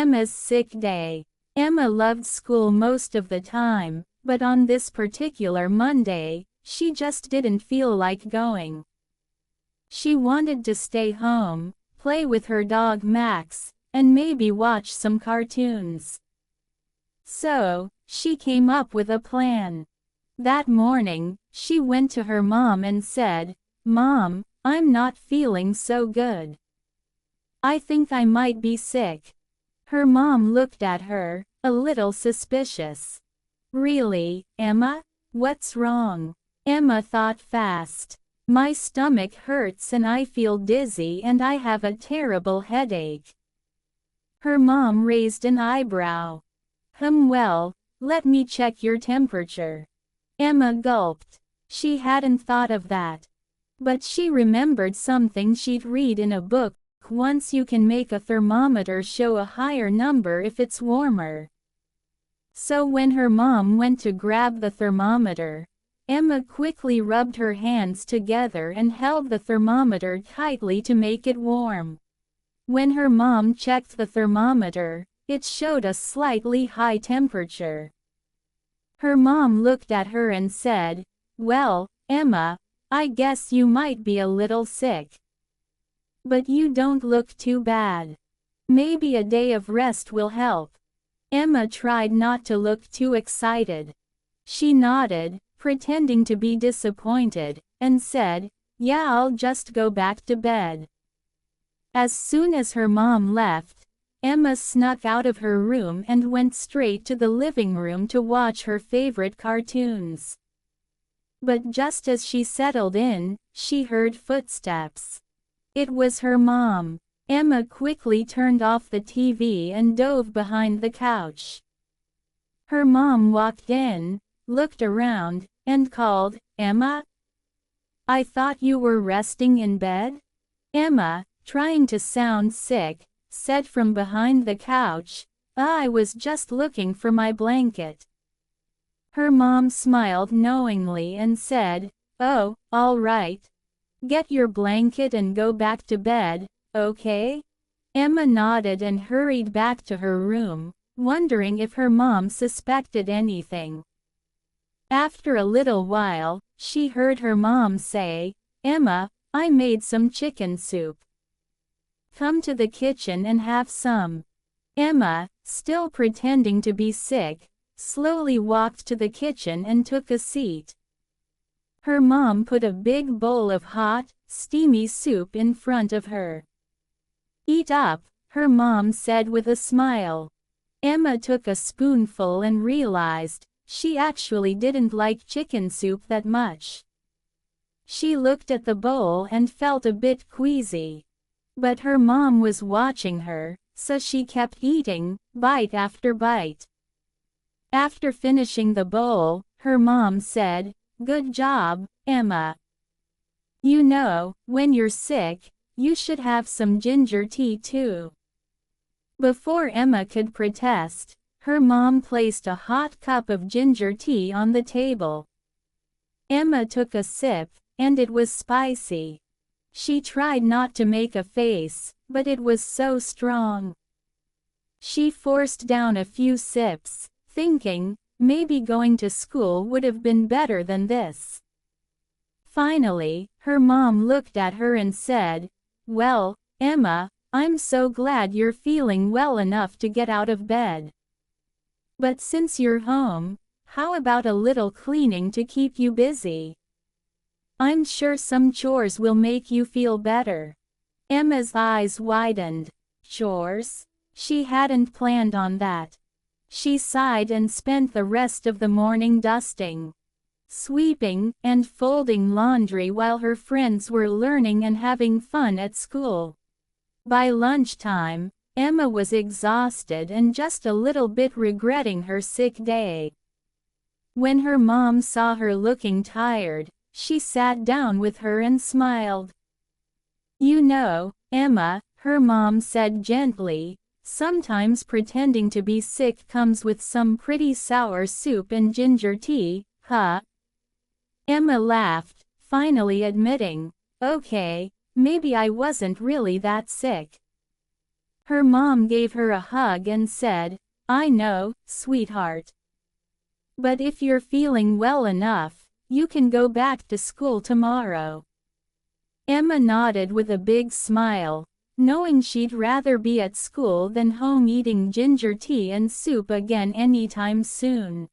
Emma's sick day. Emma loved school most of the time, but on this particular Monday, she just didn't feel like going. She wanted to stay home, play with her dog Max, and maybe watch some cartoons. So, she came up with a plan. That morning, she went to her mom and said, "Mom, I'm not feeling so good. I think I might be sick." Her mom looked at her, a little suspicious. "Really, Emma? What's wrong?" Emma thought fast. "My stomach hurts and I feel dizzy and I have a terrible headache." Her mom raised an eyebrow. Well, let me check your temperature." Emma gulped. She hadn't thought of that. But she remembered something she'd read in a book. Once you can make a thermometer show a higher number if it's warmer. So when her mom went to grab the thermometer, Emma quickly rubbed her hands together and held the thermometer tightly to make it warm. When her mom checked the thermometer, it showed a slightly high temperature. Her mom looked at her and said, "Well, Emma, I guess you might be a little sick. But you don't look too bad. Maybe a day of rest will help." Emma tried not to look too excited. She nodded, pretending to be disappointed, and said, "Yeah, I'll just go back to bed." As soon as her mom left, Emma snuck out of her room and went straight to the living room to watch her favorite cartoons. But just as she settled in, she heard footsteps. It was her mom. Emma quickly turned off the TV and dove behind the couch. Her mom walked in, looked around, and called, "Emma? I thought you were resting in bed?" Emma, trying to sound sick, said from behind the couch, "I was just looking for my blanket." Her mom smiled knowingly and said, "Oh, all right. Get your blanket and go back to bed, okay?" Emma nodded and hurried back to her room, wondering if her mom suspected anything. After a little while, she heard her mom say, "Emma, I made some chicken soup. Come to the kitchen and have some." Emma, still pretending to be sick, slowly walked to the kitchen and took a seat. Her mom put a big bowl of hot, steamy soup in front of her. "Eat up," her mom said with a smile. Emma took a spoonful and realized she actually didn't like chicken soup that much. She looked at the bowl and felt a bit queasy. But her mom was watching her, so she kept eating, bite after bite. After finishing the bowl, her mom said, "Good job, Emma. You know, when you're sick, you should have some ginger tea too." Before Emma could protest, her mom placed a hot cup of ginger tea on the table. Emma took a sip, and it was spicy. She tried not to make a face, but it was so strong. She forced down a few sips, thinking, maybe going to school would have been better than this. Finally, her mom looked at her and said, "Well, Emma, I'm so glad you're feeling well enough to get out of bed. But since you're home, how about a little cleaning to keep you busy? I'm sure some chores will make you feel better." Emma's eyes widened. Chores? She hadn't planned on that. She sighed and spent the rest of the morning dusting, sweeping, and folding laundry while her friends were learning and having fun at school. By lunchtime, Emma was exhausted and just a little bit regretting her sick day. When her mom saw her looking tired, she sat down with her and smiled. "You know, Emma," her mom said gently, "sometimes pretending to be sick comes with some pretty sour soup and ginger tea, huh?" Emma laughed, finally admitting, "Okay, maybe I wasn't really that sick." Her mom gave her a hug and said, "I know, sweetheart. But if you're feeling well enough, you can go back to school tomorrow." Emma nodded with a big smile, knowing she'd rather be at school than home eating ginger tea and soup again anytime soon.